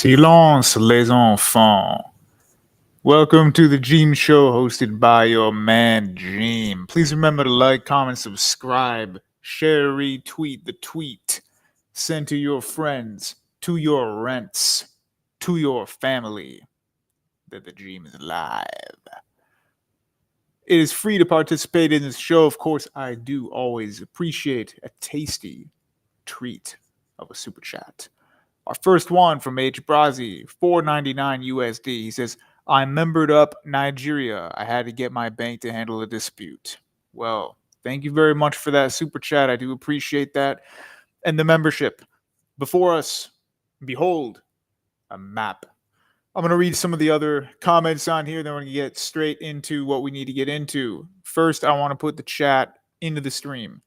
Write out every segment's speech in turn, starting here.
Silence, les enfants. Welcome to the Dream Show hosted by your man, Dream. Please remember to like, comment, subscribe, share, retweet the tweet. Send to your friends, to your rents, to your family that the Dream is alive. It is free to participate in this show. Of course, I do always appreciate a tasty treat of a super chat. Our first one from H. Brazi, $4.99 USD. He says, I membered up Nigeria. I had to get my bank to handle a dispute. Well, thank you very much for that super chat. I do appreciate that. And the membership. Before us, behold, a map. I'm going to read some of the other comments on here. Then we're going to get straight into what we need to get into. First, I want to put the chat into the stream.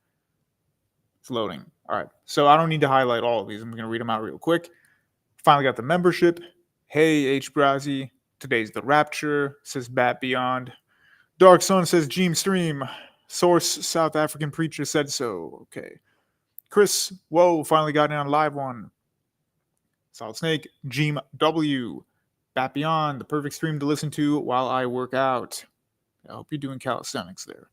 It's loading. All right. So I don't need to highlight all of these. I'm going to read them out real quick. Finally got the membership. Hey, H. Brazi. Today's the Rapture, says Bat Beyond. Dark Sun says Dream Stream. Source, South African preacher said so. Okay. Chris, whoa, finally got in on live one. Solid Snake, Dream W. Bat Beyond, the perfect stream to listen to while I work out. I hope you're doing calisthenics there.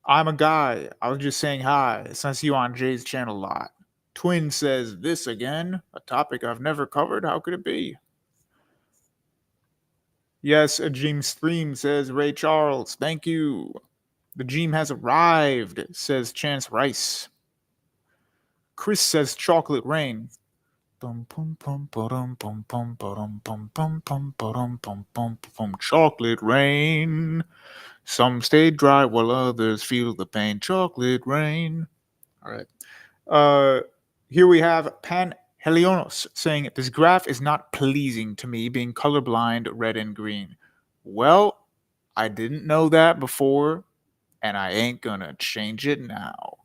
I'm a guy. I was just saying hi since you on Jay's channel a lot. Twin says, this again? A topic I've never covered? How could it be? Yes, a Dream Stream, says Ray Charles. Thank you. The Dream has arrived, says Chance Rice. Chris says Chocolate Rain. Chocolate rain. Some stay dry while others feel the pain. Chocolate rain. All right. Here we have Pan Helionos saying, this graph is not pleasing to me, being colorblind, red and green. Well, I didn't know that before, and I ain't gonna change it now.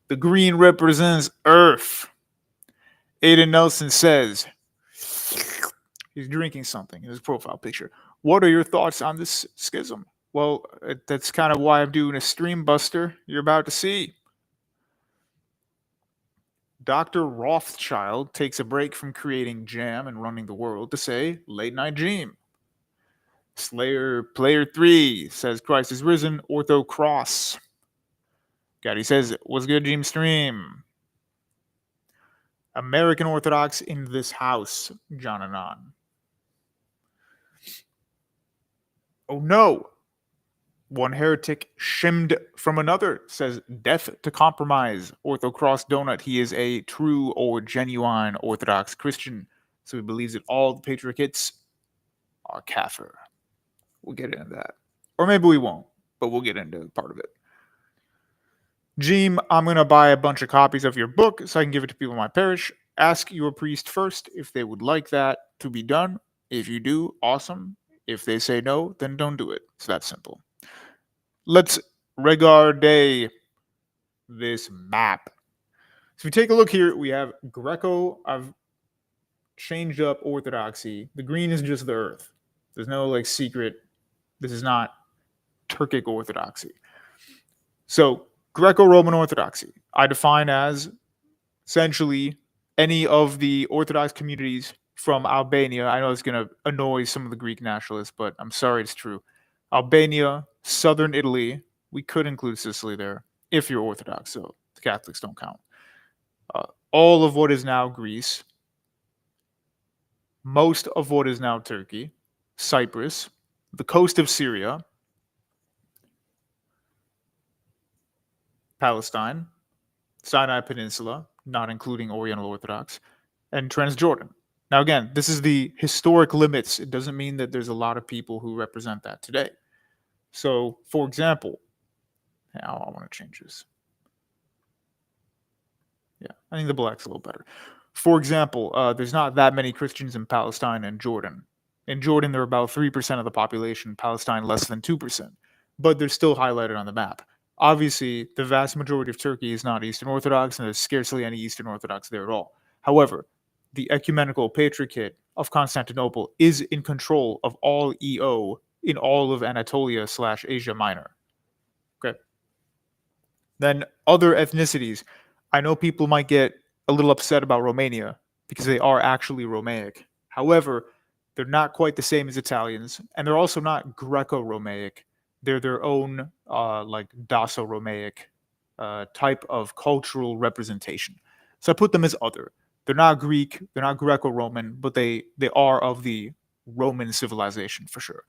The green represents Earth. Aiden Nelson says, he's drinking something in his profile picture. What are your thoughts on this schism? Well, that's kind of why I'm doing a stream buster. You're about to see. Dr. Rothschild takes a break from creating jam and running the world to say, late night dream. Slayer Player 3 says, Christ is risen, Ortho Cross. Gaddy says, what's good, Dream Stream? American Orthodox in this house, John Anon. Oh no! One heretic shimmed from another, says death to compromise. Orthocross Donut, he is a true or genuine Orthodox Christian, so he believes that all the patriarchates are kafir. We'll get into that. Or maybe we won't, but we'll get into part of it. Jeem, I'm going to buy a bunch of copies of your book so I can give it to people in my parish. Ask your priest first if they would like that to be done. If you do, awesome. If they say no, then don't do it. It's that simple. Let's regarde this map. So if we take a look here, we have Greco. I've changed up orthodoxy. The green is just the earth. There's no like secret. This is not Turkic orthodoxy. So Greco-Roman orthodoxy, I define as essentially any of the Orthodox communities from Albania. I know it's going to annoy some of the Greek nationalists, but I'm sorry, it's true. Albania, southern Italy, we could include Sicily there if you're Orthodox, so the Catholics don't count. All of what is now Greece, most of what is now Turkey, Cyprus, the coast of Syria, Palestine, Sinai Peninsula, not including Oriental Orthodox, and Transjordan. Now, again, this is the historic limits. It doesn't mean that there's a lot of people who represent that today. So, for example, now I want to change this. Yeah, I think the black's a little better. For example, there's not that many Christians in Palestine and Jordan. In Jordan, there are about 3% of the population, Palestine less than 2%, but they're still highlighted on the map. Obviously, the vast majority of Turkey is not Eastern Orthodox, and there's scarcely any Eastern Orthodox there at all. However, the Ecumenical Patriarchate of Constantinople is in control of all EO in all of Anatolia/Asia Minor. Okay. Then other ethnicities. I know people might get a little upset about Romania because they are actually Romaic. However, they're not quite the same as Italians, and they're also not Greco-Romaic. They're their own like Dasso-Romaic type of cultural representation. So I put them as other. They're not Greek, they're not Greco-Roman, but they are of the Roman civilization for sure.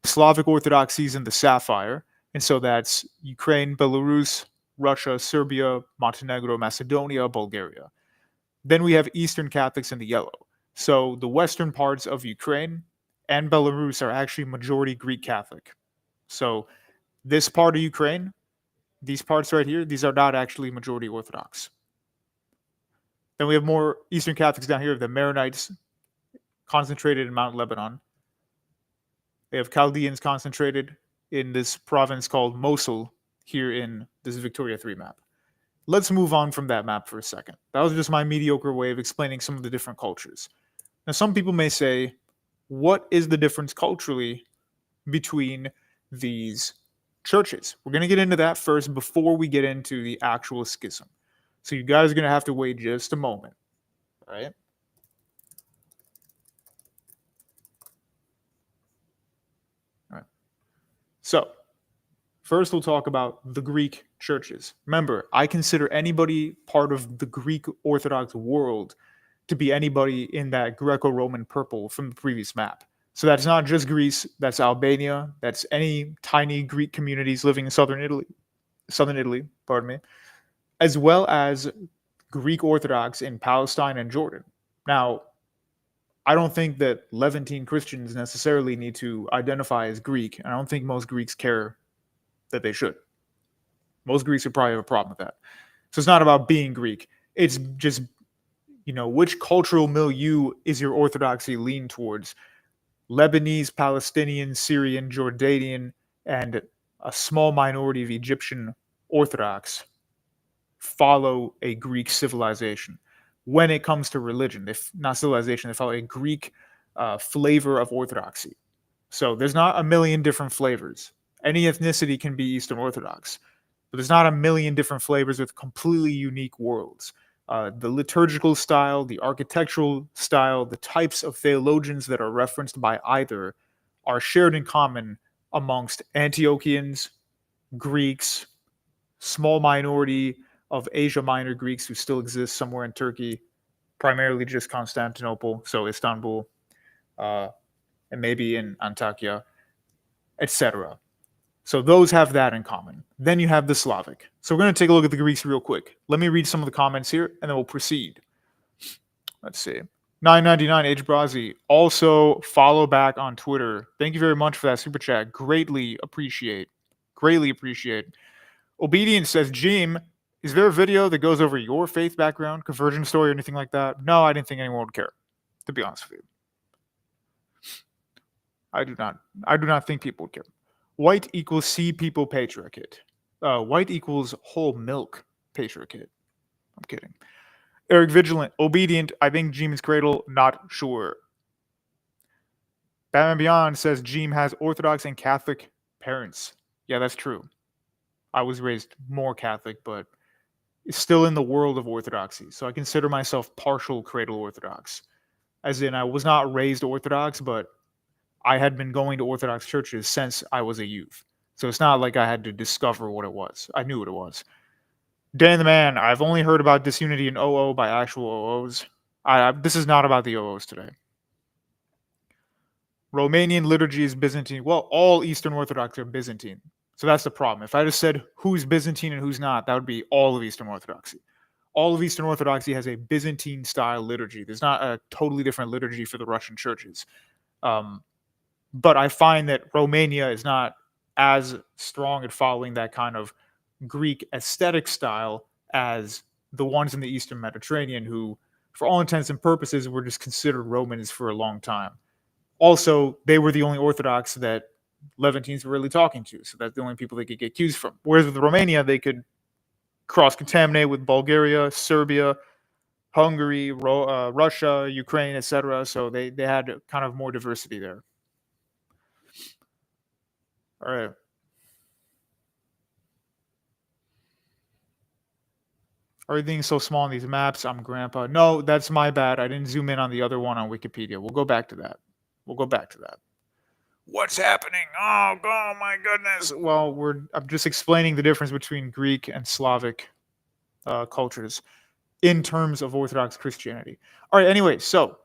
Slavic orthodoxies in the sapphire, and so that's Ukraine, Belarus, Russia, Serbia, Montenegro, Macedonia, Bulgaria. Then we have Eastern Catholics in the yellow. So the western parts of Ukraine and Belarus are actually majority Greek Catholic. So this part of Ukraine, these parts right here, these are not actually majority Orthodox. Then we have more Eastern Catholics down here, the Maronites concentrated in Mount Lebanon. They have Chaldeans concentrated in this province called Mosul here in this Victoria 3 map. Let's move on from that map for a second. That was just my mediocre way of explaining some of the different cultures. Now, some people may say, what is the difference culturally between these churches? We're going to get into that first before we get into the actual schism. So you guys are going to have to wait just a moment, all right? All right. So first, we'll talk about the Greek churches. Remember, I consider anybody part of the Greek Orthodox world to be anybody in that Greco-Roman purple from the previous map. So that's not just Greece, that's Albania, that's any tiny Greek communities living in southern Italy, pardon me, as well as Greek Orthodox in Palestine and Jordan. Now, I don't think that Levantine Christians necessarily need to identify as Greek, and I don't think most Greeks care that they should. Most Greeks would probably have a problem with that. So it's not about being Greek. It's just, which cultural milieu is your orthodoxy lean towards? Lebanese, Palestinian, Syrian, Jordanian, and a small minority of Egyptian Orthodox follow a Greek civilization. When it comes to religion, not civilization, they follow a Greek flavor of orthodoxy. So there's not a million different flavors. Any ethnicity can be Eastern Orthodox, but there's not a million different flavors with completely unique worlds. The liturgical style, the architectural style, the types of theologians that are referenced by either are shared in common amongst Antiochians, Greeks, small minority of Asia Minor Greeks who still exist somewhere in Turkey, primarily just Constantinople, so Istanbul, and maybe in Antakya, etc. So those have that in common. Then you have the Slavic. So we're going to take a look at the Greeks real quick. Let me read some of the comments here, and then we'll proceed. Let's see. 999 H Brazi. Also follow back on Twitter. Thank you very much for that super chat. Greatly appreciate. Greatly appreciate. Obedience says, Jim, is there a video that goes over your faith background, conversion story, or anything like that? No, I didn't think anyone would care, to be honest with you. I do not think people would care. White equals C people patriarchate. White equals whole milk patriarchate. I'm kidding. Eric Vigilant, obedient. I think Jeem's cradle, not sure. Batman Beyond says Jeem has Orthodox and Catholic parents. Yeah, that's true. I was raised more Catholic, but still in the world of Orthodoxy. So I consider myself partial cradle Orthodox. As in, I was not raised Orthodox, but I had been going to Orthodox churches since I was a youth. So it's not like I had to discover what it was. I knew what it was. Dan the Man, I've only heard about disunity in OO by actual OOs. This is not about the OOs today. Romanian liturgy is Byzantine. Well, all Eastern Orthodox are Byzantine. So that's the problem. If I just said who's Byzantine and who's not, that would be all of Eastern Orthodoxy. All of Eastern Orthodoxy has a Byzantine-style liturgy. There's not a totally different liturgy for the Russian churches. But I find that Romania is not as strong at following that kind of Greek aesthetic style as the ones in the Eastern Mediterranean who, for all intents and purposes, were just considered Romans for a long time. Also, they were the only Orthodox that Levantines were really talking to, so that's the only people they could get accused from. Whereas with Romania, they could cross-contaminate with Bulgaria, Serbia, Hungary, Russia, Ukraine, etc. So they had kind of more diversity there. All right. Everything's so small on these maps. I'm grandpa. No, that's my bad. I didn't zoom in on the other one on Wikipedia. We'll go back to that. What's happening? Oh my goodness. Well, I'm just explaining the difference between Greek and Slavic cultures in terms of Orthodox Christianity. All right, anyway, so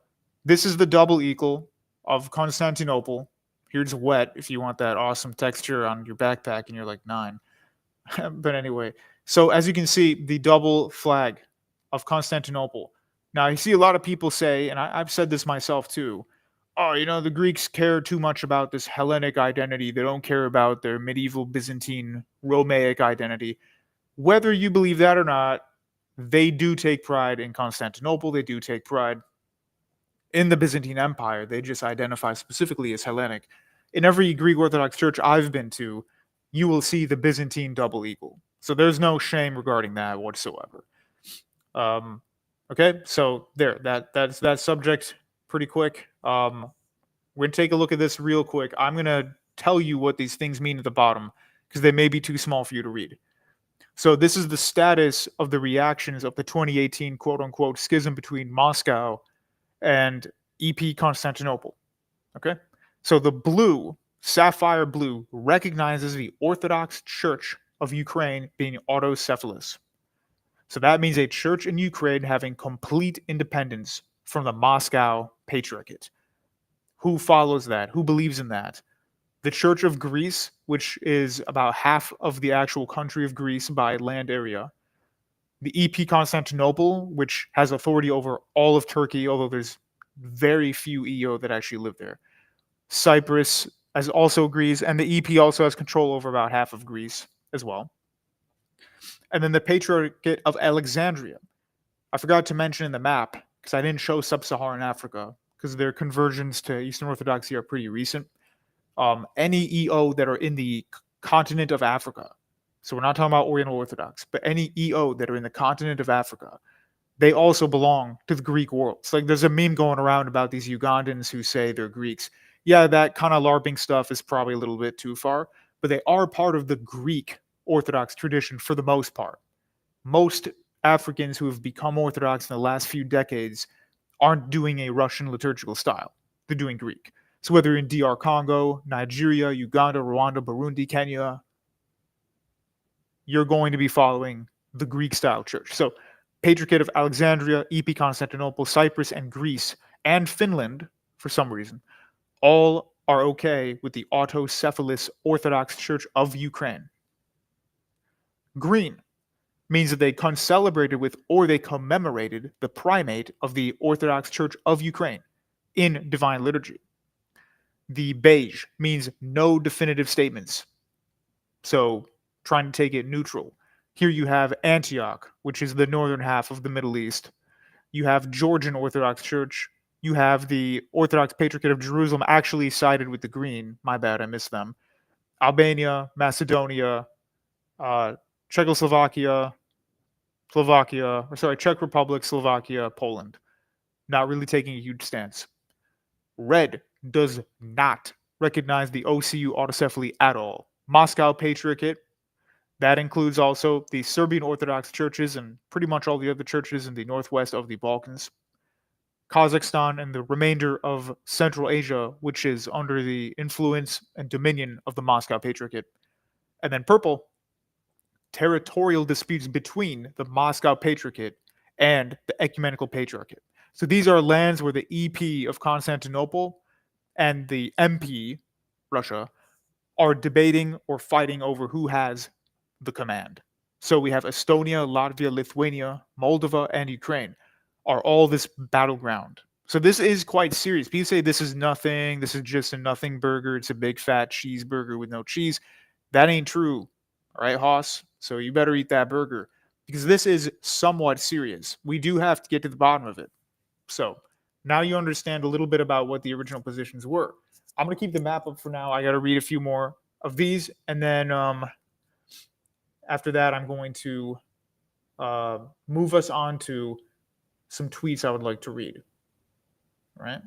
this is the double eagle of Constantinople. Here's wet if you want that awesome texture on your backpack and you're like 9. But anyway, so as you can see, the double flag of Constantinople. Now, I see a lot of people say, and I've said this myself too, oh, the Greeks care too much about this Hellenic identity. They don't care about their medieval Byzantine Romaic identity. Whether you believe that or not, they do take pride in Constantinople. They do take pride in the Byzantine Empire. They just identify specifically as Hellenic. In every Greek Orthodox church I've been to, you will see the Byzantine double eagle. So there's no shame regarding that whatsoever. Okay, so that's that subject pretty quick. We're going to take a look at this real quick. I'm going to tell you what these things mean at the bottom because they may be too small for you to read. So this is the status of the reactions of the 2018 quote-unquote schism between Moscow and EP Constantinople. Okay? So the blue, sapphire blue, recognizes the Orthodox Church of Ukraine being autocephalous. So that means a church in Ukraine having complete independence from the Moscow Patriarchate. Who follows that? Who believes in that? The Church of Greece, which is about half of the actual country of Greece by land area. The EP Constantinople, which has authority over all of Turkey, although there's very few EO that actually live there. Cyprus as also Greece, and the EP also has control over about half of Greece as well. And then the Patriarchate of Alexandria. I forgot to mention in the map, because I didn't show sub-Saharan Africa, because their conversions to Eastern Orthodoxy are pretty recent. Any EO that are in the continent of Africa, so we're not talking about Oriental Orthodox, but any EO that are in the continent of Africa, they also belong to the Greek world. It's like there's a meme going around about these Ugandans who say they're Greeks. Yeah, that kind of LARPing stuff is probably a little bit too far, but they are part of the Greek Orthodox tradition for the most part. Most Africans who have become Orthodox in the last few decades aren't doing a Russian liturgical style. They're doing Greek. So whether you're in DR Congo, Nigeria, Uganda, Rwanda, Burundi, Kenya, you're going to be following the Greek-style church. So Patriarchate of Alexandria, EP Constantinople, Cyprus, and Greece, and Finland, for some reason, all are okay with the autocephalous Orthodox Church of Ukraine. Green means that they concelebrated with or they commemorated the primate of the Orthodox Church of Ukraine in divine liturgy. The beige means no definitive statements. So trying to take it neutral. Here you have Antioch, which is the northern half of the Middle East. You have Georgian Orthodox Church. You have the Orthodox Patriarchate of Jerusalem actually sided with the green. My bad, I missed them. Albania, Macedonia, Czechoslovakia, Czech Republic, Slovakia, Poland. Not really taking a huge stance. Red does not recognize the OCU autocephaly at all. Moscow Patriarchate, that includes also the Serbian Orthodox churches and pretty much all the other churches in the northwest of the Balkans. Kazakhstan and the remainder of Central Asia, which is under the influence and dominion of the Moscow Patriarchate. And then purple, territorial disputes between the Moscow Patriarchate and the Ecumenical Patriarchate. So these are lands where the EP of Constantinople and the MP, Russia, are debating or fighting over who has the command. So we have Estonia, Latvia, Lithuania, Moldova, and Ukraine are all this battleground. So this is quite serious. People say this is nothing. This is just a nothing burger. It's a big fat cheeseburger with no cheese. That ain't true. All right, Haas? So you better eat that burger because this is somewhat serious. We do have to get to the bottom of it. So now you understand a little bit about what the original positions were. I'm going to keep the map up for now. I got to read a few more of these. And then after that, I'm going to move us on to some tweets I would like to read. All right.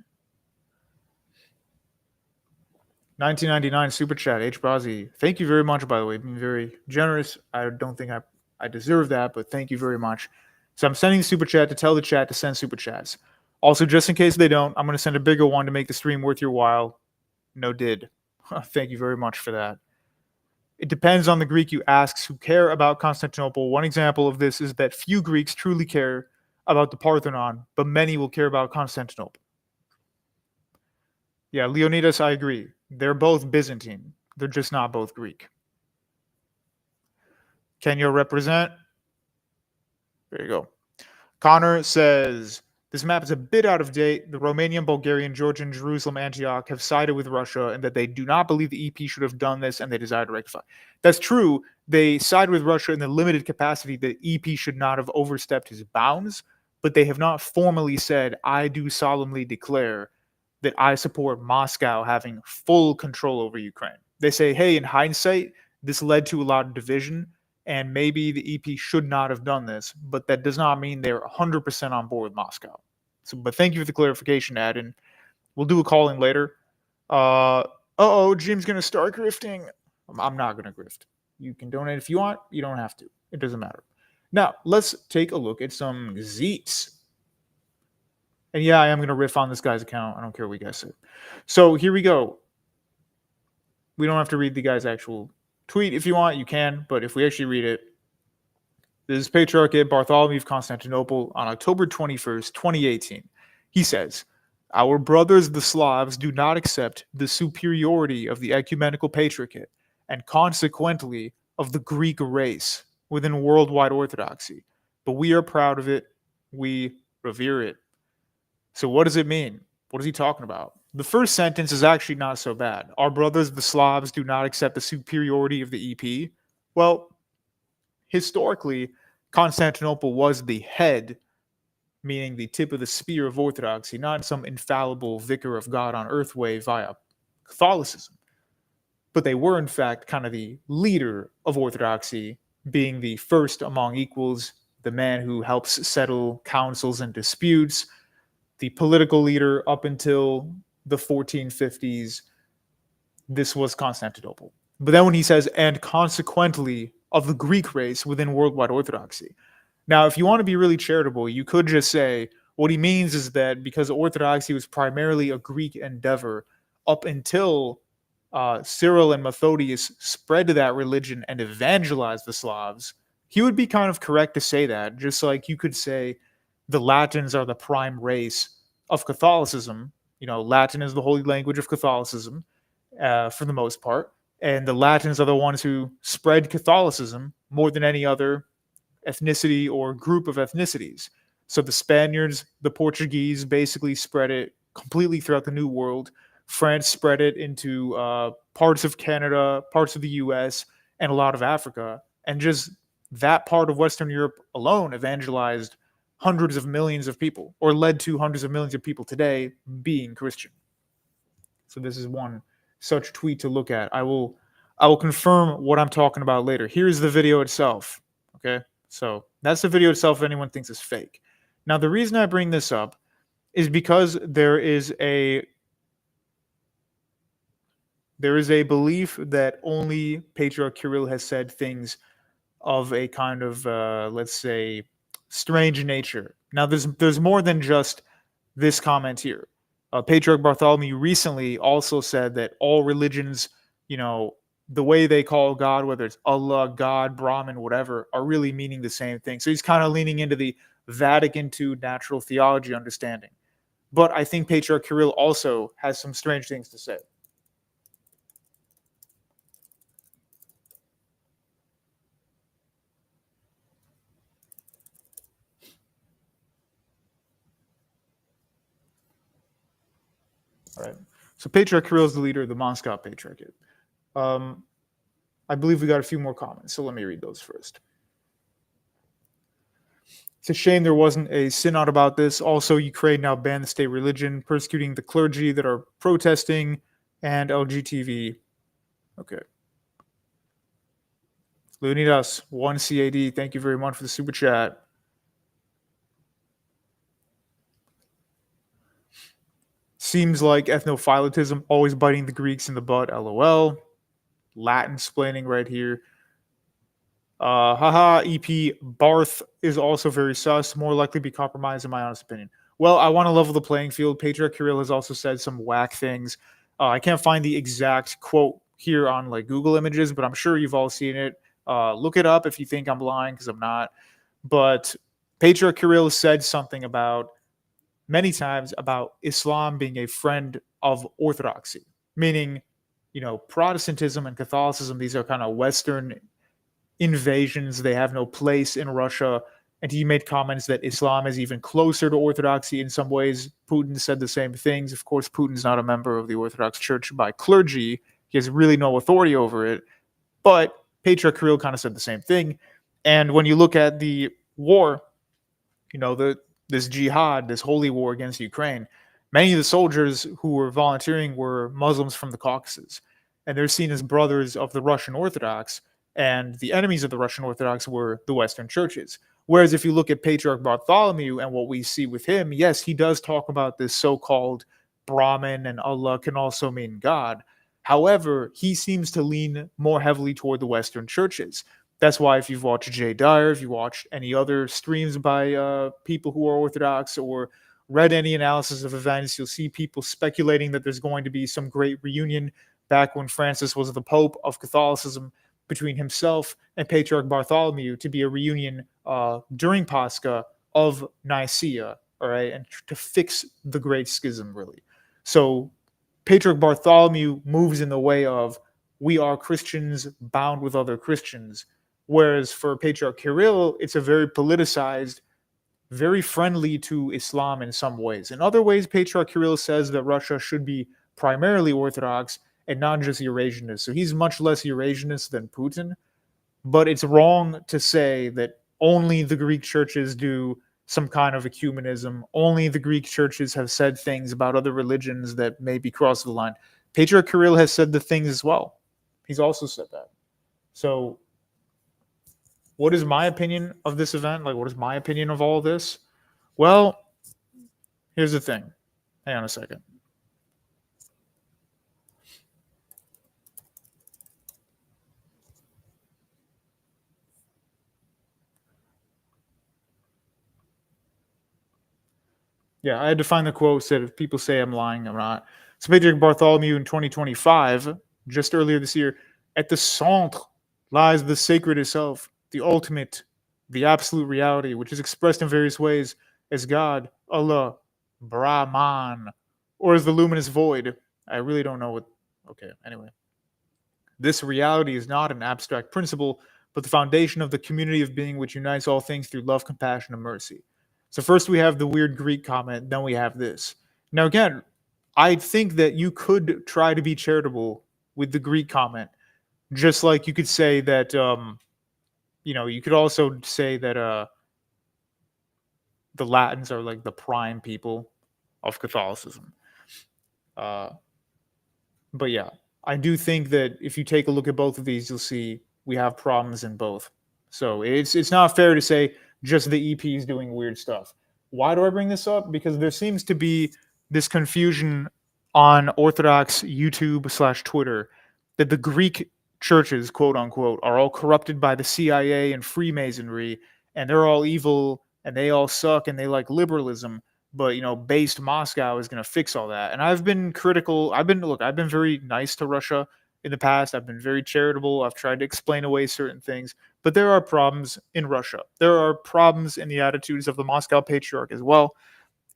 1999 Super Chat, H. Brazi. Thank you very much, by the way. Being very generous. I don't think I deserve that, but thank you very much. So I'm sending the super chat to tell the chat to send super chats. Also, just in case they don't, I'm going to send a bigger one to make the stream worth your while. No did. Thank you very much for that. It depends on the Greek you ask who care about Constantinople. One example of this is that few Greeks truly care about the Parthenon, but many will care about Constantinople. Yeah, Leonidas, I agree. They're both Byzantine. They're just not both Greek. Kenya represent. There you go. Connor says, this map is a bit out of date. The Romanian, Bulgarian, Georgian, Jerusalem, Antioch have sided with Russia and that they do not believe the EP should have done this and they desire to rectify. That's true. They side with Russia in the limited capacity that EP should not have overstepped his bounds, but they have not formally said, I do solemnly declare that I support Moscow having full control over Ukraine. They say, hey, in hindsight, this led to a lot of division, and maybe the EP should not have done this, but that does not mean they're 100% on board with Moscow. So, but thank you for the clarification, Ad, and we'll do a call-in later. Jim's going to start grifting. I'm not going to grift. You can donate if you want. You don't have to. It doesn't matter. Now, let's take a look at some Zeets. And yeah, I am going to riff on this guy's account. I don't care what you guys say. So here we go. We don't have to read the guy's actual tweet. If you want, you can. But if we actually read it, this is Patriarch Bartholomew of Constantinople on October 21st, 2018. He says, our brothers the Slavs do not accept the superiority of the ecumenical patriarchate and consequently of the Greek race within worldwide orthodoxy. But we are proud of it. We revere it. So what does it mean? What is he talking about? The first sentence is actually not so bad. Our brothers, the Slavs, do not accept the superiority of the EP. Well, historically, Constantinople was the head, meaning the tip of the spear of orthodoxy, not some infallible vicar of God on earth way via Catholicism. But they were, in fact, kind of the leader of orthodoxy, being the first among equals, the man who helps settle councils and disputes, the political leader up until the 1450s. This was Constantinople. But then when he says, and consequently of the Greek race within worldwide orthodoxy. Now, if you want to be really charitable, you could just say, what he means is that because orthodoxy was primarily a Greek endeavor up until Cyril and Methodius spread that religion and evangelized the Slavs, he would be kind of correct to say that, just like you could say the Latins are the prime race of Catholicism. You know, Latin is the holy language of Catholicism for the most part. And the Latins are the ones who spread Catholicism more than any other ethnicity or group of ethnicities. So the Spaniards, the Portuguese basically spread it completely throughout the New World. France spread it into parts of Canada, parts of the US, and a lot of Africa. And just that part of Western Europe alone evangelized hundreds of millions of people, or led to hundreds of millions of people today being Christian. So this is one such tweet to look at. I will confirm what I'm talking about later. Here's the video itself. Okay, so that's the video itself if anyone thinks it's fake. Now, the reason I bring this up is because there is a belief that only Patriarch Kirill has said things of a kind of, let's say, strange nature. Now, there's more than just this comment here. Patriarch Bartholomew recently also said that all religions, you know, the way they call God, whether it's Allah, God, Brahman, whatever, are really meaning the same thing. So he's kind of leaning into the Vatican II natural theology understanding. But I think Patriarch Kirill also has some strange things to say. All right. So Patriarch Kirill is the leader of the Moscow Patriarchate. I believe we got a few more comments, so let me read those first. It's a shame there wasn't a synod about this. Also, Ukraine now banned the state religion, persecuting the clergy that are protesting, and LGTV. Okay. Leonidas, 1 CAD, thank you very much for the super chat. Seems like ethnophiletism, always biting the Greeks in the butt, LOL. Latin splaining right here. Haha, EP Barth is also very sus, more likely to be compromised in my honest opinion. Well, I want to level the playing field. Patriarch Kirill has also said some whack things. I can't find the exact quote here on like Google Images, but I'm sure you've all seen it. Look it up if you think I'm lying, because I'm not. But Patriarch Kirill said something about many times about Islam being a friend of orthodoxy, meaning, Protestantism and Catholicism, these are kind of Western invasions. They have no place in Russia. And he made comments that Islam is even closer to orthodoxy in some ways. Putin said the same things. Of course, Putin's not a member of the Orthodox Church by clergy. He has really no authority over it. But Patriarch Kirill kind of said the same thing. And when you look at the war, this jihad, this holy war against Ukraine, many of the soldiers who were volunteering were Muslims from the Caucasus, and they're seen as brothers of the Russian Orthodox, and the enemies of the Russian Orthodox were the Western churches. Whereas if you look at Patriarch Bartholomew and what we see with him, yes, he does talk about this so-called Brahman, and Allah can also mean God. However, he seems to lean more heavily toward the Western churches. That's why if you've watched Jay Dyer, if you watched any other streams by people who are Orthodox, or read any analysis of events, you'll see people speculating that there's going to be some great reunion back when Francis was the Pope of Catholicism, between himself and Patriarch Bartholomew, to be a reunion during Pascha of Nicaea, all right, and to fix the Great Schism, really. So Patriarch Bartholomew moves in the way of, we are Christians bound with other Christians. Whereas for Patriarch Kirill, it's a very politicized, very friendly to Islam in some ways. In other ways, Patriarch Kirill says that Russia should be primarily Orthodox and not just Eurasianist. So he's much less Eurasianist than Putin. But it's wrong to say that only the Greek churches do some kind of ecumenism. Only the Greek churches have said things about other religions that maybe cross the line. Patriarch Kirill has said the things as well. He's also said that. So what is my opinion of this event? Like, what is my opinion of all this? Well, here's the thing. Hang on a second. Yeah, I had to find the quote that if people say I'm lying, I'm not. So Patriarch Bartholomew in 2025, just earlier this year, at the centre lies the sacred itself, the ultimate, the absolute reality, which is expressed in various ways as God, Allah, Brahman, or as the luminous void. I really don't know what. Okay, anyway. This reality is not an abstract principle, but the foundation of the community of being which unites all things through love, compassion, and mercy. So first we have the weird Greek comment, then we have this. Now again, I think that you could try to be charitable with the Greek comment, just like you could say that, you could also say that the Latins are like the prime people of Catholicism. But yeah, I do think that if you take a look at both of these, you'll see we have problems in both. So it's not fair to say just the EP is doing weird stuff. Why do I bring this up? Because there seems to be this confusion on Orthodox YouTube/Twitter that the Greek churches, quote unquote, are all corrupted by the CIA and Freemasonry, and they're all evil and they all suck and they like liberalism. But based Moscow is going to fix all that. And I've been critical. I've been very nice to Russia in the past. I've been very charitable. I've tried to explain away certain things. But there are problems in Russia. There are problems in the attitudes of the Moscow Patriarch as well.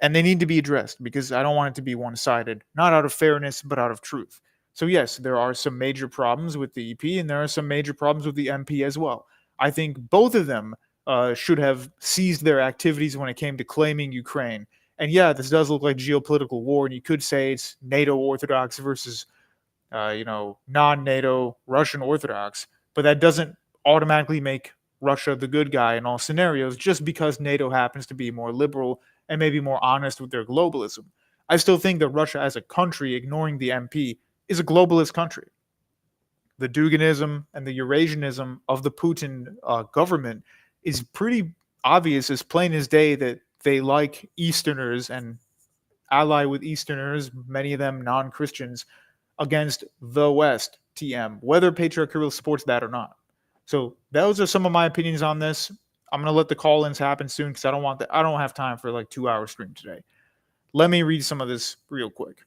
And they need to be addressed, because I don't want it to be one-sided, not out of fairness, but out of truth. So yes, there are some major problems with the EP, and there are some major problems with the MP as well. I think both of them should have ceased their activities when it came to claiming Ukraine. And yeah, this does look like geopolitical war, and you could say it's NATO Orthodox versus, non-NATO Russian Orthodox, but that doesn't automatically make Russia the good guy in all scenarios, just because NATO happens to be more liberal and maybe more honest with their globalism. I still think that Russia as a country, ignoring the MP, is a globalist country. The Duginism and the Eurasianism of the Putin government is pretty obvious, as plain as day, that they like Easterners and ally with Easterners, many of them non-Christians, against the West, TM, whether Patriarch Kirill supports that or not. So those are some of my opinions on this. I'm gonna let the call-ins happen soon because I don't have time for like 2 hour stream today. Let me read some of this real quick.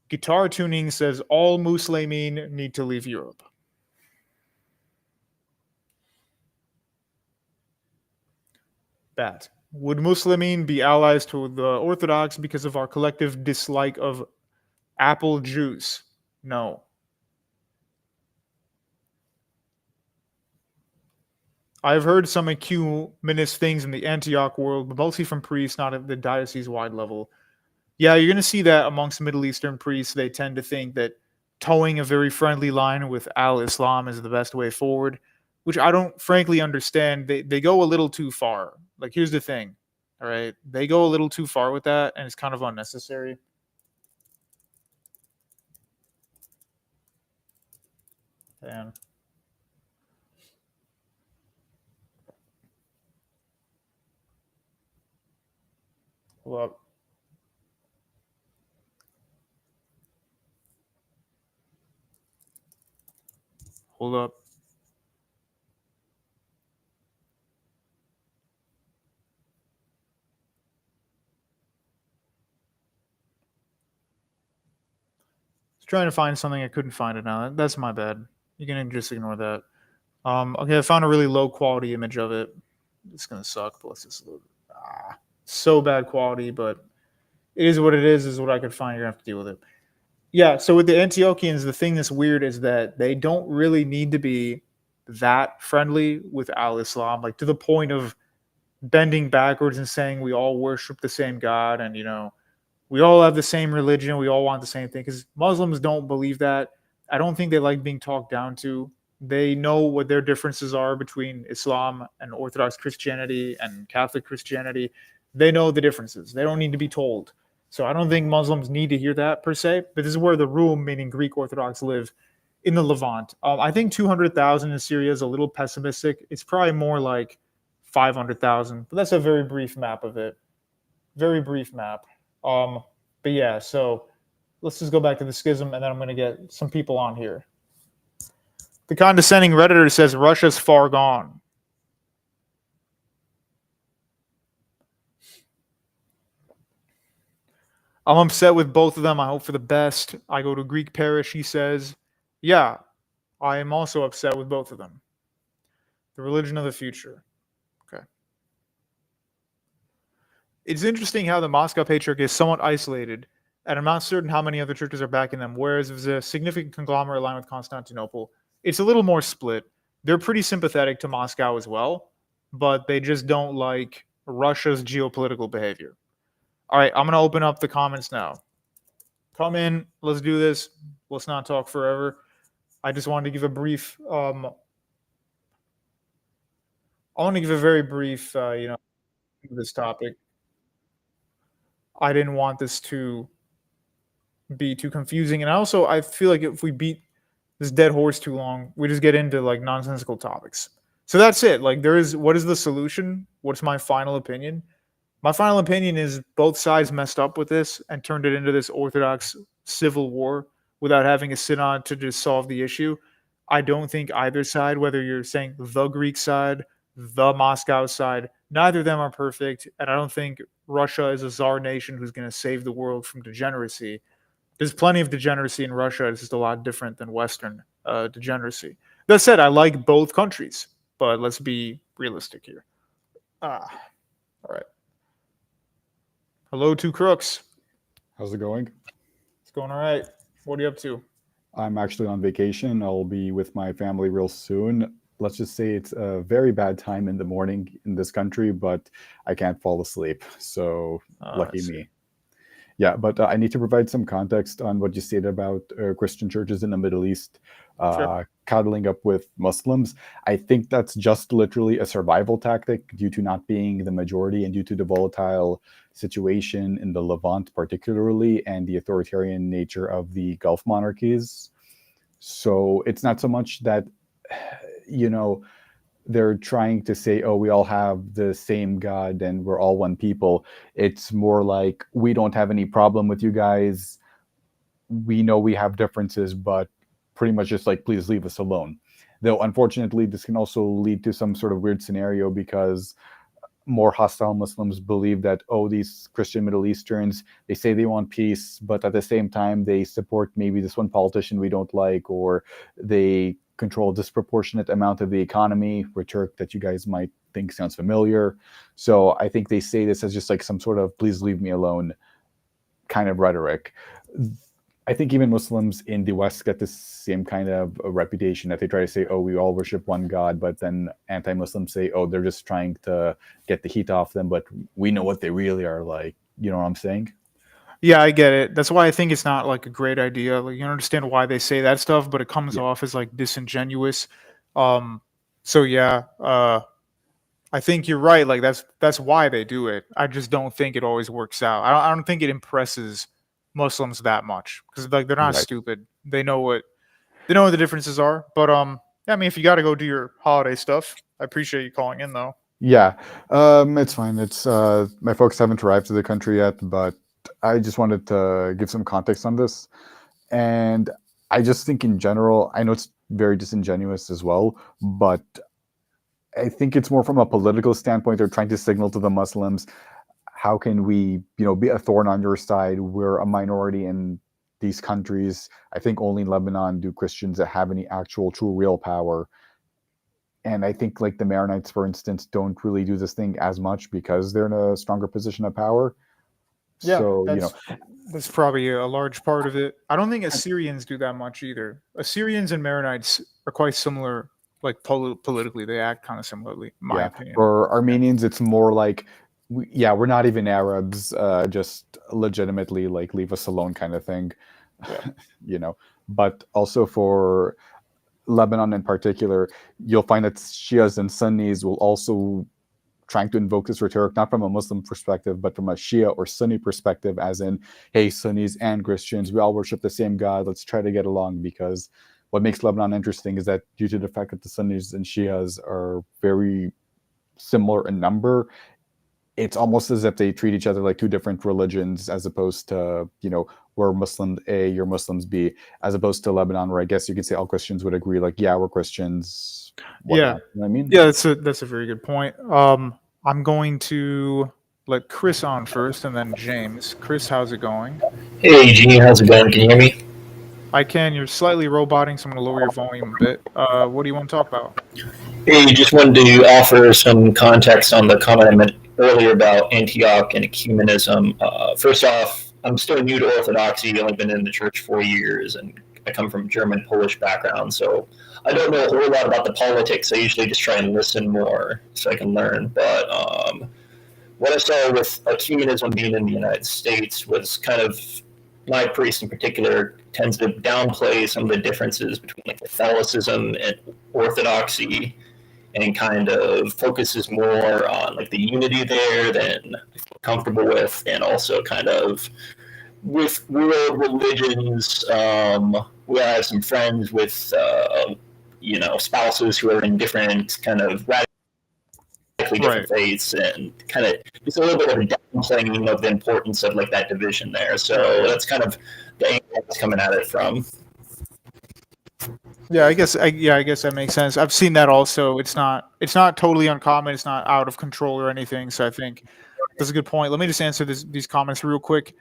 Guitar Tuning says all Muslimin need to leave Europe. Bad. Would Muslimin be allies to the Orthodox because of our collective dislike of apple juice? No. I've heard some ecumenist things in the Antioch world, but mostly from priests, not at the diocese-wide level. Yeah, you're going to see that amongst Middle Eastern priests. They tend to think that towing a very friendly line with al-Islam is the best way forward, which I don't frankly understand. They go a little too far. Like, here's the thing, all right? They go a little too far with that, and it's kind of unnecessary. And hold up. Hold up. Trying to find something, I couldn't find it now. That's my bad. You can just ignore that. Okay, I found a really low quality image of it. It's gonna suck, but let's just load. So bad quality, but it is what it is what I could find. You're gonna have to deal with it. Yeah, so with the Antiochians, the thing that's weird is that they don't really need to be that friendly with al-Islam, like to the point of bending backwards and saying we all worship the same God and we all have the same religion, we all want the same thing. Because Muslims don't believe that. I don't think they like being talked down to. They know what their differences are between Islam and Orthodox Christianity and Catholic Christianity. They know the differences. They don't need to be told. So I don't think Muslims need to hear that per se. But this is where the Rum, meaning Greek Orthodox, live in the Levant. I think 200,000 in Syria is a little pessimistic. It's probably more like 500,000. But that's a very brief map of it. Very brief map. But yeah, so let's just go back to the schism, and then I'm going to get some people on here. The condescending Redditor says Russia's far gone. I'm upset with both of them. I hope for the best. I go to Greek parish, he says. Yeah, I am also upset with both of them. The religion of the future. Okay. It's interesting how the Moscow Patriarch is somewhat isolated, and I'm not certain how many other churches are backing them, whereas there's a significant conglomerate line with Constantinople. It's a little more split. They're pretty sympathetic to Moscow as well, but they just don't like Russia's geopolitical behavior. All right, I'm going to open up the comments now. Come in. Let's do this. Let's not talk forever. I just wanted to give a brief, I want to give a very brief, this topic. I didn't want this to be too confusing. And I feel like if we beat this dead horse too long, we just get into like nonsensical topics. So that's it. Like what is the solution? What's my final opinion? My final opinion is both sides messed up with this and turned it into this Orthodox civil war without having a synod to just solve the issue. I don't think either side, whether you're saying the Greek side, the Moscow side, neither of them are perfect. And I don't think Russia is a czar nation who's going to save the world from degeneracy. There's plenty of degeneracy in Russia. It's just a lot different than Western degeneracy. That said, I like both countries, but let's be realistic here. All right. Hello, Two Crooks. How's it going? It's going all right. What are you up to? I'm actually on vacation. I'll be with my family real soon. Let's just say it's a very bad time in the morning in this country, but I can't fall asleep. So lucky me. Yeah, but I need to provide some context on what you said about Christian churches in the Middle East cuddling up with Muslims. I think that's just literally a survival tactic due to not being the majority and due to the volatile situation in the Levant particularly and the authoritarian nature of the Gulf monarchies. So it's not so much that, they're trying to say, oh, we all have the same God and we're all one people. It's more like, we don't have any problem with you guys. We know we have differences, but pretty much just like, please leave us alone. Though, unfortunately, this can also lead to some sort of weird scenario because more hostile Muslims believe that, oh, these Christian Middle Easterns, they say they want peace, but at the same time, they support maybe this one politician we don't like, or they control a disproportionate amount of the economy, rhetoric that you guys might think sounds familiar. So I think they say this as just like some sort of please leave me alone kind of rhetoric. I think even Muslims in the West get the same kind of reputation that they try to say, oh, we all worship one God, but then anti-Muslims say, oh, they're just trying to get the heat off them, but we know what they really are like. You know what I'm saying? Yeah, I get it. That's why I think it's not like a great idea. Like, you understand why they say that stuff, but it comes off as like disingenuous. So yeah, I think you're right. Like that's why they do it. I just don't think it always works out. I don't think it impresses Muslims that much because like they're not Right. stupid. They know what the differences are. But yeah, I mean, if you got to go do your holiday stuff, I appreciate you calling in though. Yeah, it's fine. It's my folks haven't arrived to the country yet, but I just wanted to give some context on this. And I just think in general, I know it's very disingenuous as well, but I think it's more from a political standpoint. They're trying to signal to the Muslims, how can we, be a thorn on your side? We're a minority in these countries. I think only in Lebanon do Christians that have any actual, true, real power. And I think like the Maronites, for instance, don't really do this thing as much because they're in a stronger position of power. Yeah, So, that's probably a large part of it. I don't think Assyrians do that much either. Assyrians and Maronites are quite similar, like politically. They act kind of similarly, in my opinion. For Armenians, it's more like, we're not even Arabs, just legitimately like leave us alone kind of thing, Yeah. But also for Lebanon in particular, you'll find that Shias and Sunnis will also trying to invoke this rhetoric, not from a Muslim perspective, but from a Shia or Sunni perspective, as in, hey, Sunnis and Christians, we all worship the same God. Let's try to get along, because what makes Lebanon interesting is that due to the fact that the Sunnis and Shias are very similar in number, it's almost as if they treat each other like two different religions, as opposed to, we're Muslim A, you're Muslims B, as opposed to Lebanon, where I guess you could say all Christians would agree, like, yeah, we're Christians. Yeah. You know what I mean? Yeah, that's a very good point. I'm going to let Chris on first and then James. Chris, how's it going? Hey, Gene, how's it going? Can you hear me? I can. You're slightly roboting, so I'm going to lower your volume a bit. What do you want to talk about? Hey, just wanted to offer some context on the comment I made earlier about Antioch and Ecumenism. First off, I'm still new to Orthodoxy. I've only been in the church 4 years, and I come from German-Polish background, so I don't know a whole lot about the politics. I usually just try and listen more so I can learn. But what I saw with ecumenism being in the United States was kind of, my priest in particular tends to downplay some of the differences between like Catholicism and Orthodoxy, and kind of focuses more on like the unity there than I feel comfortable with, and also kind of with world religions. We have some friends with spouses who are in different kind of radically different faiths, and kind of it's a little bit of a downplaying of the importance of like that division there. So that's kind of the angle that's coming at it from. Yeah, I guess that makes sense. I've seen that also. It's not totally uncommon. It's not out of control or anything. So I think that's a good point. Let me just answer these comments real quick.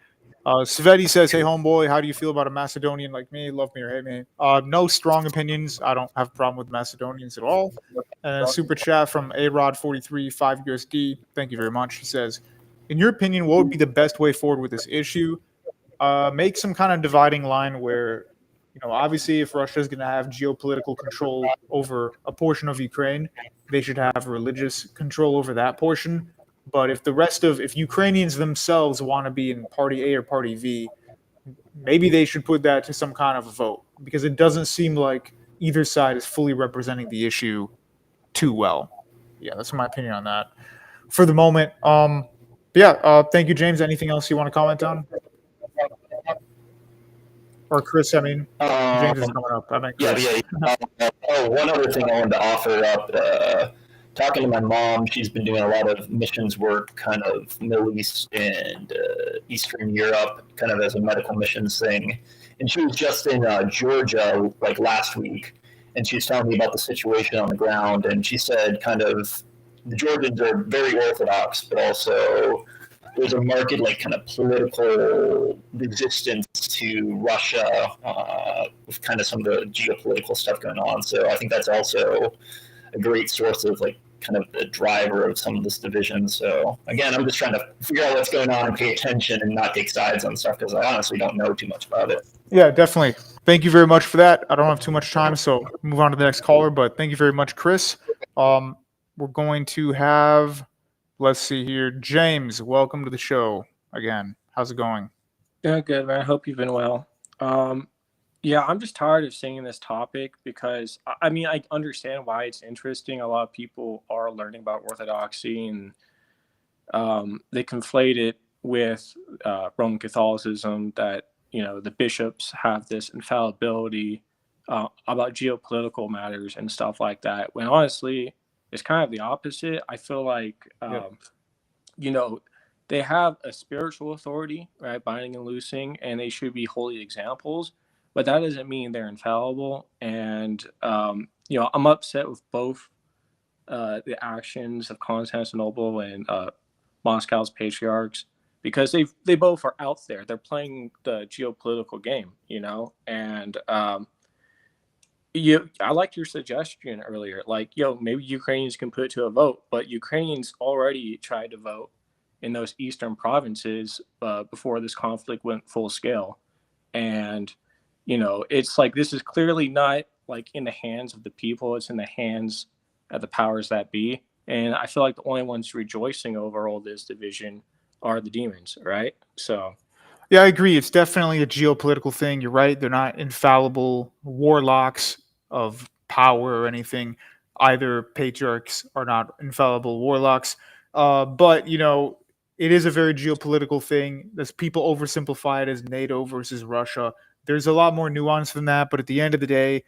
Sveti says, "Hey, homeboy, how do you feel about a Macedonian like me? Love me or hate me." No strong opinions. I don't have a problem with Macedonians at all. And a super chat from ARod43, 5 USD. Thank you very much. He says, "In your opinion, what would be the best way forward with this issue? Make some kind of dividing line where, obviously, if Russia is going to have geopolitical control over a portion of Ukraine, they should have religious control over that portion. But if Ukrainians themselves want to be in party A or party V, maybe they should put that to some kind of a vote, because it doesn't seem like either side is fully representing the issue too well." Yeah, that's my opinion on that for the moment. Thank you, James. Anything else you want to comment on? Or Chris, I mean, James is coming up. I mean, Chris. One other thing I wanted to offer up. Talking to my mom, she's been doing a lot of missions work, kind of Middle East and Eastern Europe, kind of as a medical missions thing. And she was just in Georgia like last week, and she was telling me about the situation on the ground, and she said kind of the Georgians are very Orthodox, but also there's a marked like kind of political resistance to Russia with kind of some of the geopolitical stuff going on. So I think that's also a great source of like kind of the driver of some of this division. So again, I'm just trying to figure out what's going on and pay attention and not take sides on stuff because I honestly don't know too much about it. Yeah, definitely. Thank you very much for that. I don't have too much time, so move on to the next caller. But thank you very much, Chris. We're going to have, let's see here, James. Welcome to the show again. How's it going? Yeah, good, man. I hope you've been well. Yeah, I'm just tired of seeing this topic because, I mean, I understand why it's interesting. A lot of people are learning about Orthodoxy, and they conflate it with Roman Catholicism, that, you know, the bishops have this infallibility about geopolitical matters and stuff like that, when honestly, it's kind of the opposite. I feel like, you know, they have a spiritual authority, right, binding and loosing, and they should be holy examples. But that doesn't mean they're infallible. And, you know, I'm upset with both the actions of Constantinople and Moscow's patriarchs, because they both are out there. They're playing the geopolitical game, you know. And I liked your suggestion earlier, like, maybe Ukrainians can put it to a vote, but Ukrainians already tried to vote in those eastern provinces before this conflict went full scale. And, you know, it's like, this is clearly not like in the hands of the people. It's in the hands of the powers that be. And I feel like the only ones rejoicing over all this division are the demons, right? So, yeah, I agree. It's definitely a geopolitical thing. You're right. They're not infallible warlocks of power or anything. Either patriarchs are not infallible warlocks. But, you know, it is a very geopolitical thing. There's people oversimplify it as NATO versus Russia. There's a lot more nuance than that. But at the end of the day,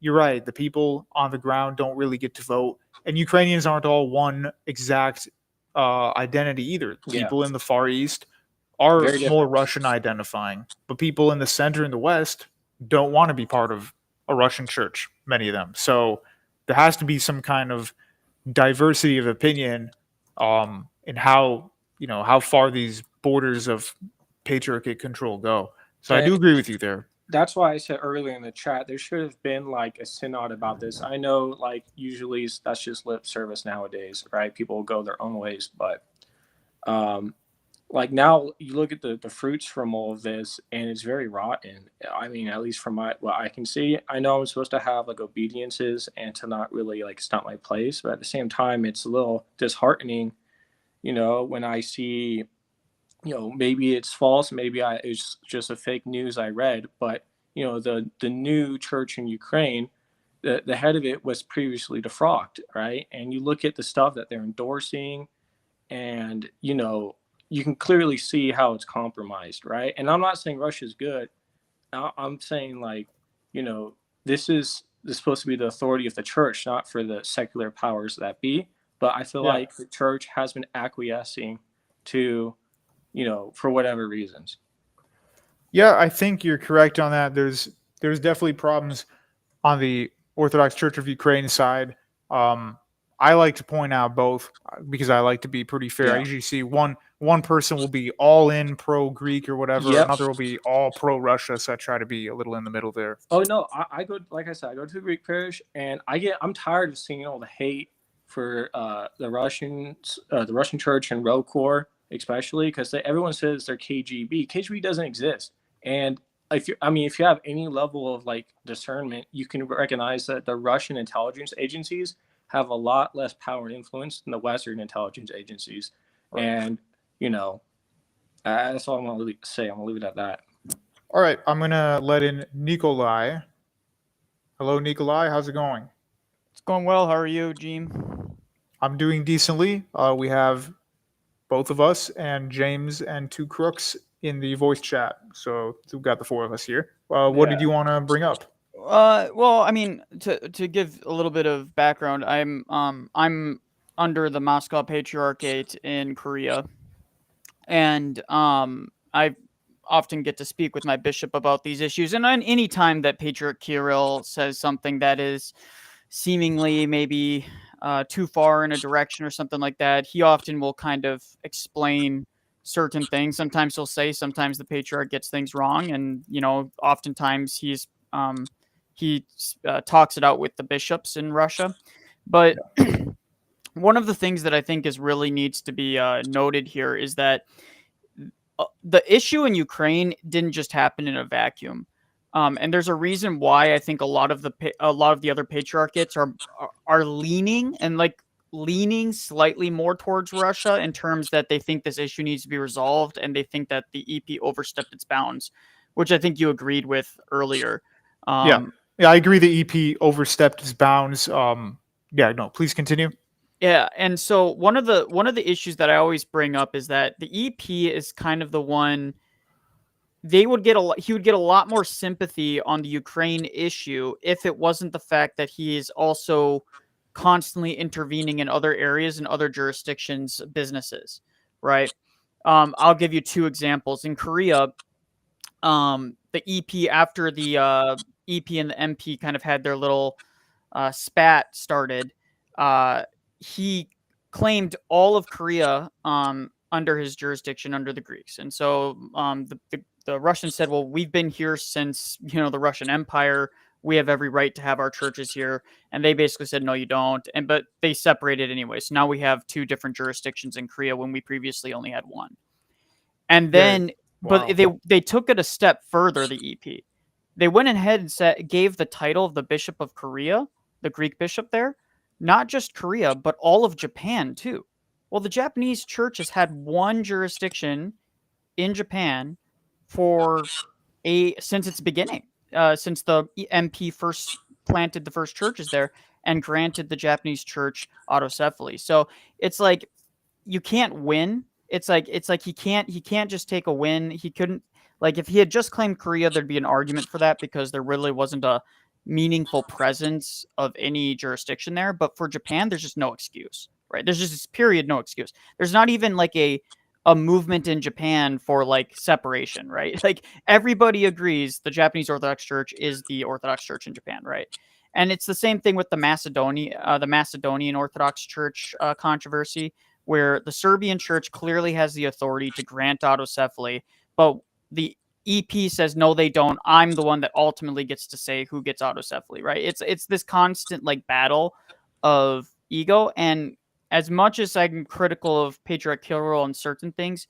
you're right. The people on the ground don't really get to vote. And Ukrainians aren't all one exact identity either. People in the Far East are more Russian identifying, but people in the center and the West don't want to be part of a Russian church, many of them. So there has to be some kind of diversity of opinion in how far these borders of patriarchate control go. So I do agree with you there. That's why I said earlier in the chat, there should have been like a synod about this. I know, like, usually that's just lip service nowadays, right? People will go their own ways, but like, now you look at the fruits from all of this, and it's very rotten. I mean, at least from what I can see. I know I'm supposed to have like obediences and to not really, like, it's not my place, but at the same time, it's a little disheartening, you know, when I see, you know, maybe it's false, maybe it's just a fake news I read, but, you know, the new church in Ukraine, the head of it was previously defrocked, right? And you look at the stuff that they're endorsing, and, you know, you can clearly see how it's compromised, right? And I'm not saying Russia's good. I'm saying, like, you know, this is supposed to be the authority of the church, not for the secular powers that be. But I feel like the church has been acquiescing to, you know, for whatever reasons. Yeah, I think you're correct on that. There's definitely problems on the Orthodox Church of Ukraine side. I like to point out both because I like to be pretty fair. I usually see one person will be all in pro-Greek or whatever. Another will be all pro-Russia. So I try to be a little in the middle there. Oh, no, I go, like I said, I go to the Greek parish, and I'm tired of seeing all the hate for the Russian church and ROKOR, especially because everyone says they're KGB. KGB doesn't exist. And if you have any level of, like, discernment, you can recognize that the Russian intelligence agencies have a lot less power and influence than the Western intelligence agencies. Right. And, you know, that's all I'm going to say. I'm going to leave it at that. All right. I'm going to let in Nikolai. Hello, Nikolai. How's it going? It's going well. How are you, Gene? I'm doing decently. We have both of us and James and two crooks in the voice chat. So we've got the four of us here. What did you want to bring up? Well, I mean, to give a little bit of background, I'm under the Moscow Patriarchate in Korea, and I often get to speak with my bishop about these issues. And on any time that Patriarch Kirill says something that is seemingly maybe too far in a direction or something like that, he often will kind of explain certain things. Sometimes he'll say, sometimes the patriarch gets things wrong, and oftentimes he talks it out with the bishops in Russia. But one of the things that I think really needs to be noted here is that the issue in Ukraine didn't just happen in a vacuum. And there's a reason why I think a lot of the other patriarchates are leaning slightly more towards Russia in terms that they think this issue needs to be resolved, and they think that the EP overstepped its bounds, which I think you agreed with earlier. Yeah, I agree. The EP overstepped its bounds. Please continue. Yeah, and so one of the issues that I always bring up is that the EP is kind of the one. He would get a lot more sympathy on the Ukraine issue if it wasn't the fact that he is also constantly intervening in other areas and other jurisdictions' businesses, right? I'll give you two examples. In Korea, the EP, after the EP and the MP kind of had their little spat started, he claimed all of Korea under his jurisdiction, under the Greeks. And so the Russians said, well, we've been here since, the Russian Empire. We have every right to have our churches here. And they basically said, no, you don't. But they separated anyway. So now we have two different jurisdictions in Korea when we previously only had one. And then, but they took it a step further, the EP. They went ahead and gave the title of the Bishop of Korea, the Greek bishop there, not just Korea, but all of Japan too. Well, the Japanese church has had one jurisdiction in Japan since its beginning, since the MP first planted the first churches there and granted the Japanese church autocephaly. So it's like you can't win. It's like he can't just take a win. He couldn't, like, if he had just claimed Korea, there'd be an argument for that because there really wasn't a meaningful presence of any jurisdiction there. But for Japan, there's just no excuse, right? There's just this period, no excuse. There's not even like a movement in Japan for like separation, right? Like everybody agrees the Japanese Orthodox Church is the Orthodox Church in Japan, right? And it's the same thing with the Macedonian Orthodox Church controversy, where the Serbian Church clearly has the authority to grant autocephaly, but the EP says, no, they don't. I'm the one that ultimately gets to say who gets autocephaly, right? It's this constant like battle of ego. And as much as I'm critical of Patriarch Kirill on certain things,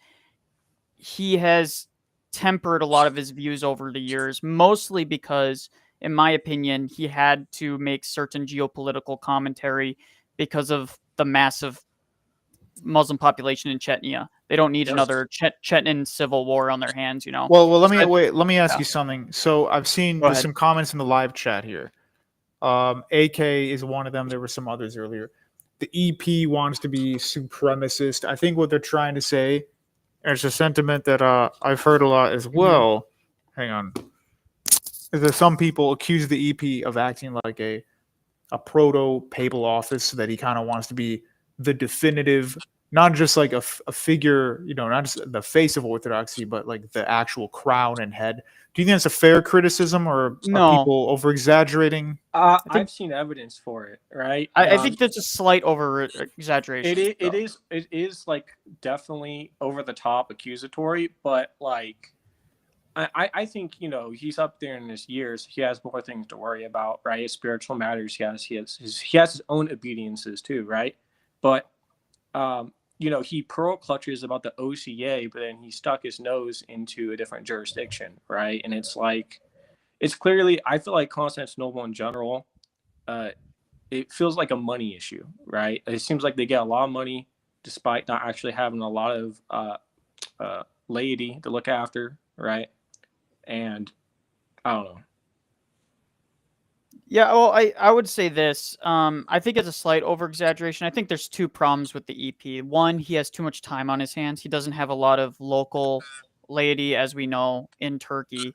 he has tempered a lot of his views over the years, mostly because, in my opinion, he had to make certain geopolitical commentary because of the massive Muslim population in Chechnya. They don't need another Chechen civil war on their hands, Well, let me ask you something. So I've seen there's some comments in the live chat here. AK is one of them. There were some others earlier. The EP wants to be supremacist. I think what they're trying to say, there's a sentiment that I've heard a lot as well. Hang on. Is that some people accuse the EP of acting like a proto-papal office, that he kind of wants to be the definitive, not just like a figure, not just the face of orthodoxy, but like the actual crown and head. Do you think that's a fair criticism, or are people over-exaggerating? I've seen evidence for it, right? I think that's a slight over-exaggeration. It is like definitely over the top accusatory, but like I think he's up there in his years. He has more things to worry about, right? His spiritual matters. He has his own obediences too, right? But he pearl clutches about the OCA, but then he stuck his nose into a different jurisdiction, right? And it's like, it's clearly, I feel like Constantinople in general, it feels like a money issue, right? It seems like they get a lot of money despite not actually having a lot of laity to look after, right? And I don't know. Yeah, well, I would say this. I think it's a slight over-exaggeration. I think there's two problems with the EP. One, he has too much time on his hands. He doesn't have a lot of local laity, as we know, in Turkey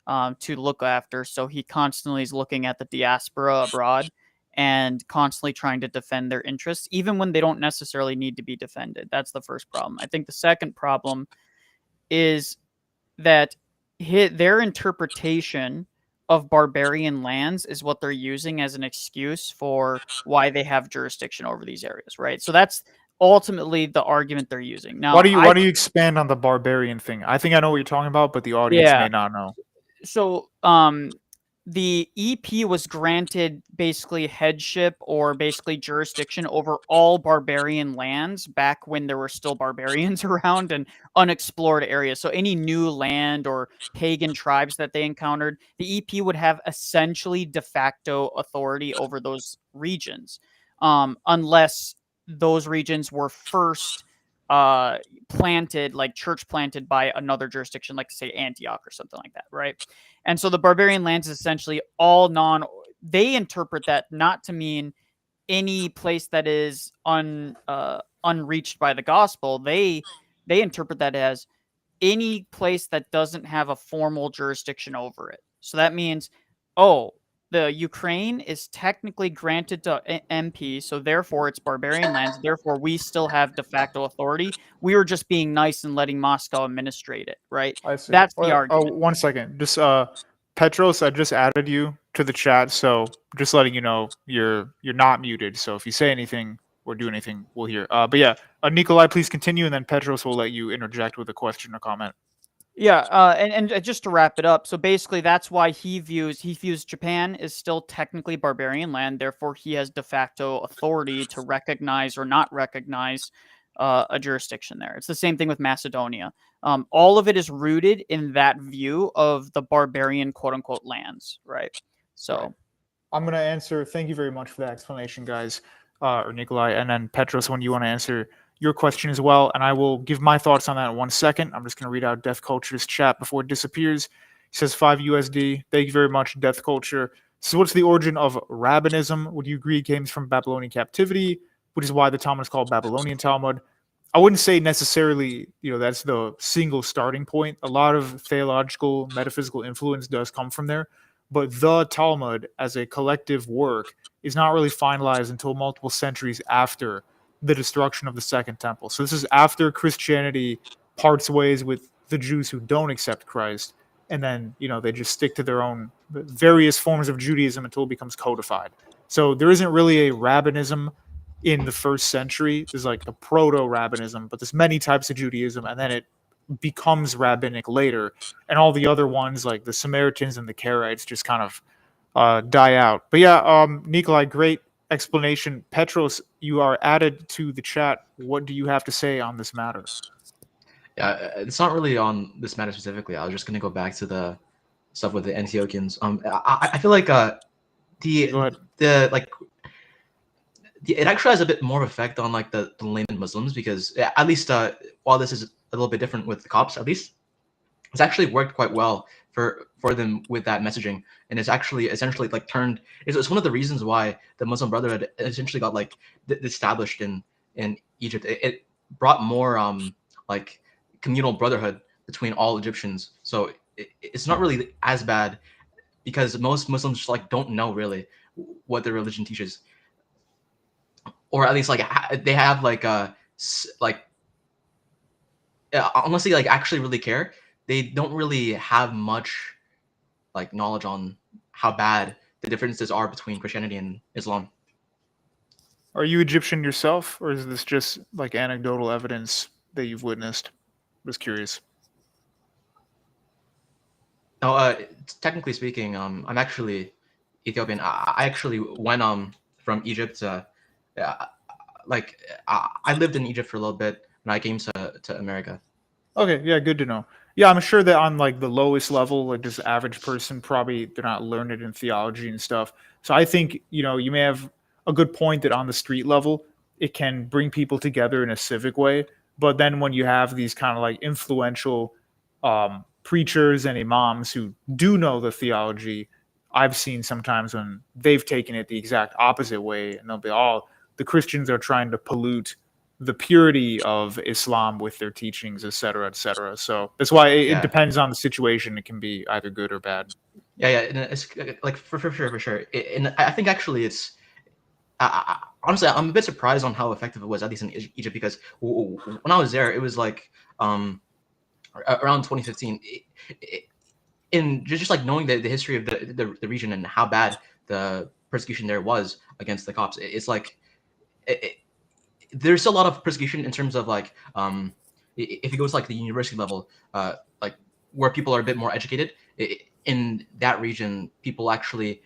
to look after. So he constantly is looking at the diaspora abroad and constantly trying to defend their interests, even when they don't necessarily need to be defended. That's the first problem. I think the second problem is that their interpretation of barbarian lands is what they're using as an excuse for why they have jurisdiction over these areas, right? So that's ultimately the argument they're using. Now, Why do you expand on the barbarian thing? I think I know what you're talking about, but the audience yeah. may not know. So the EP was granted basically headship or basically jurisdiction over all barbarian lands back when there were still barbarians around and unexplored areas. So any new land or pagan tribes that they encountered, the EP would have essentially de facto authority over those regions, unless those regions were first planted, like church planted by another jurisdiction, like say Antioch or something like that, right? And so the barbarian lands is essentially all they interpret that not to mean any place that is unreached by the gospel. They interpret that as any place that doesn't have a formal jurisdiction over it. So that means, oh, the Ukraine is technically granted to MP, so therefore it's barbarian lands. Therefore, we still have de facto authority. We were just being nice and letting Moscow administrate it, right? I see. That's the argument. 1 second. Just Petros, I just added you to the chat, so just letting you know you're not muted. So if you say anything or do anything, we'll hear. But yeah, Nikolai, please continue, and then Petros will let you interject with a question or comment. Yeah, and just to wrap it up, so basically that's why he views Japan as still technically barbarian land. Therefore, he has de facto authority to recognize or not recognize a jurisdiction there. It's the same thing with Macedonia. All of it is rooted in that view of the barbarian quote unquote lands, right? So, right. I'm gonna answer. Thank you very much for that explanation, guys, or Nikolai, and then Petros, when you want to answer your question as well, and I will give my thoughts on that in 1 second. I'm just going to read out Death Culture's chat before it disappears. He says 5 USD. Thank you very much, Death Culture. So what's the origin of rabbinism? Would you agree it came from Babylonian captivity, which is why the Talmud is called Babylonian Talmud? I wouldn't say necessarily, that's the single starting point. A lot of theological, metaphysical influence does come from there, but the Talmud as a collective work is not really finalized until multiple centuries after the destruction of the Second Temple. So this is after Christianity parts ways with the Jews who don't accept Christ, and then they just stick to their own various forms of Judaism until it becomes codified. So there isn't really a rabbinism in the first century. There's like a proto-rabbinism, but there's many types of Judaism, and then it becomes rabbinic later, and all the other ones like the Samaritans and the Karaites just kind of die out. But yeah, Nikolai, great explanation. Petros, you are added to the chat. What do you have to say on this matter? Yeah, it's not really on this matter specifically. I was just going to go back to the stuff with the Antiochians. I feel like Go ahead. It actually has a bit more effect on like the layman Muslims, because at least while this is a little bit different with the Copts, at least it's actually worked quite well for them with that messaging, and it's actually essentially like turned. It's one of the reasons why the Muslim Brotherhood essentially got like established in Egypt. It brought more like communal brotherhood between all Egyptians. So it's not really as bad, because most Muslims just like don't know really what their religion teaches, or at least like they have like unless they like actually really care, they don't really have much like knowledge on how bad the differences are between Christianity and Islam. Are you Egyptian yourself, or is this just like anecdotal evidence that you've witnessed? Just curious. No, technically speaking, I'm actually Ethiopian. I actually went from Egypt. I lived in Egypt for a little bit, and I came to America. Okay, yeah, good to know. Yeah, I'm sure that on like the lowest level, like just average person, probably they're not learned in theology and stuff. So I think, you may have a good point that on the street level, it can bring people together in a civic way. But then when you have these kind of like influential preachers and imams who do know the theology, I've seen sometimes when they've taken it the exact opposite way, and they'll be the Christians are trying to pollute the purity of Islam with their teachings, et cetera, et cetera. So that's why it depends on the situation. It can be either good or bad. Yeah, and it's like for sure. And I think actually it's honestly, I'm a bit surprised on how effective it was, at least in Egypt, because when I was there, it was like around 2015. In just like knowing the history of the region and how bad the persecution there was against the Copts, it's like there's a lot of persecution in terms of like if it goes like the university level, like where people are a bit more educated. In that region, people actually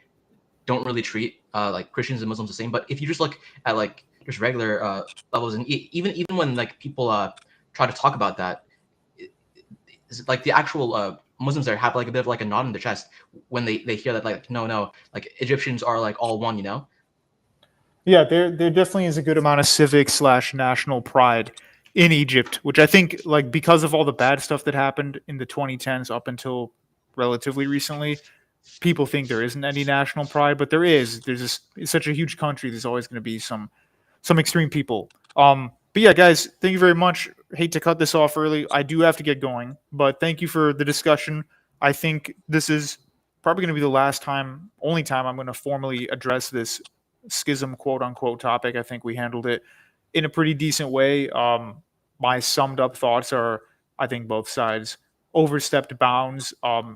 don't really treat like Christians and Muslims the same. But if you just look at like just regular levels, and even when like people try to talk about that, like the actual Muslims there have like a bit of like a nod in their chest when they hear that, like no, like Egyptians are like all one, you know. Yeah, there definitely is a good amount of civic / national pride in Egypt, which I think, like, because of all the bad stuff that happened in the 2010s up until relatively recently, people think there isn't any national pride, but there is. There's just, it's such a huge country. There's always going to be some extreme people. But yeah, guys, thank you very much. Hate to cut this off early. I do have to get going, but thank you for the discussion. I think this is probably going to be the only time I'm going to formally address this schism quote unquote topic. I think we handled it in a pretty decent way. My summed up thoughts are, I think both sides overstepped bounds.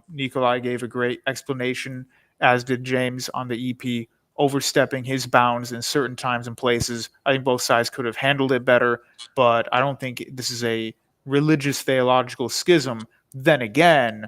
Nikolai gave a great explanation, as did James on the EP, overstepping his bounds in certain times and places. I think both sides could have handled it better, but I don't think this is a religious theological schism. Then again,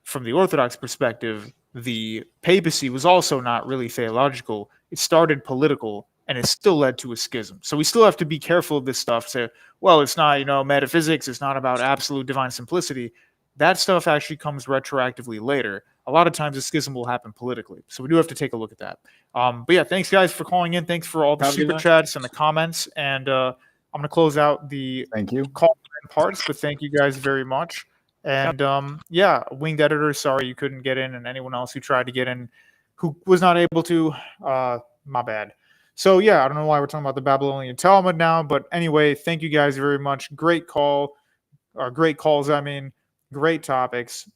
from the Orthodox perspective, the papacy was also not really theological. It started political, and it still led to a schism. So we still have to be careful of this stuff. To, well, it's not, metaphysics. It's not about absolute divine simplicity. That stuff actually comes retroactively later. A lot of times a schism will happen politically. So we do have to take a look at that. But yeah, thanks guys for calling in. Thanks for all the super chats and the comments. And I'm going to close out the call parts, but thank you guys very much. And yeah, Winged Editor, sorry you couldn't get in, and anyone else who tried to get in who was not able to, my bad. So yeah, I don't know why we're talking about the Babylonian Talmud now, but anyway, thank you guys very much. Great calls, I mean, great topics.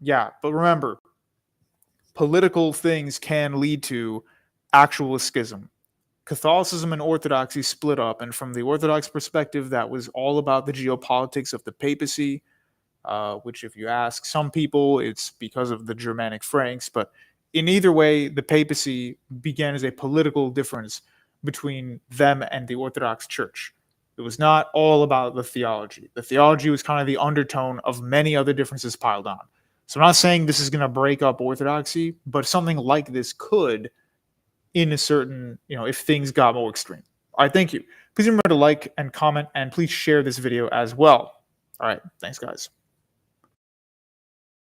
Yeah, but remember, political things can lead to actual schism. Catholicism and Orthodoxy split up, and from the Orthodox perspective, that was all about the geopolitics of the papacy, which, if you ask some people, it's because of the Germanic Franks. But in either way, the papacy began as a political difference between them and the Orthodox Church. It was not all about the theology. The theology was kind of the undertone of many other differences piled on. So I'm not saying this is going to break up Orthodoxy, but something like this could, in a certain, if things got more extreme. All right, thank you. Please remember to like and comment, and please share this video as well. All right, thanks, guys.